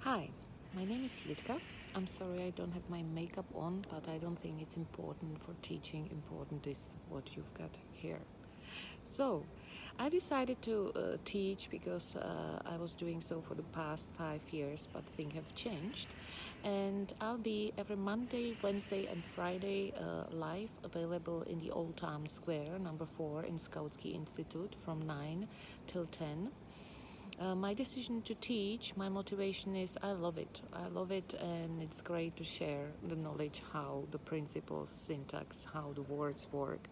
Hi, my name is Jitka. I'm sorry I don't have my makeup on, but I don't think it's important for teaching. Important is what you've got here. So, I decided to teach because I was doing so for the past 5 years, but things have changed. And I'll be every Monday, Wednesday, and Friday live available in the Old Town Square, number 4 in Skautsky Institute from 9 till 10. My decision to teach, my motivation is I love it. I love it, and it's great to share the knowledge, how the principles, syntax, how the words work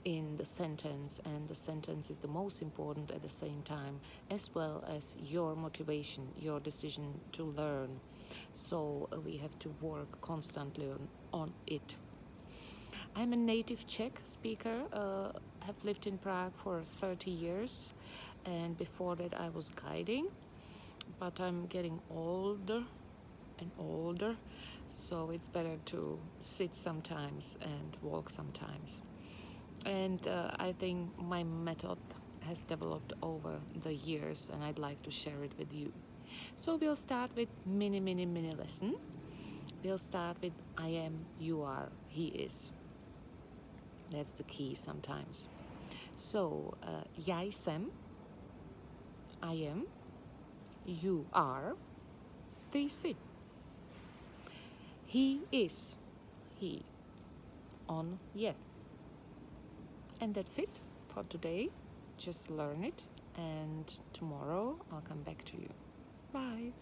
in the sentence, and the sentence is the most important at the same time, as well as your motivation, your decision to learn. So we have to work constantly on it. I'm a native Czech speaker, have lived in Prague for 30 years, and before that I was guiding, but I'm getting older and older, so it's better to sit sometimes and walk sometimes. And I think my method has developed over the years, and I'd like to share it with you. So we'll start with mini lesson. We'll start with I am, you are, he is. That's the key sometimes. So, já jsem, I am, you are, ty jsi. He is, he, on, je. And that's it for today. Just learn it, and tomorrow I'll come back to you. Bye.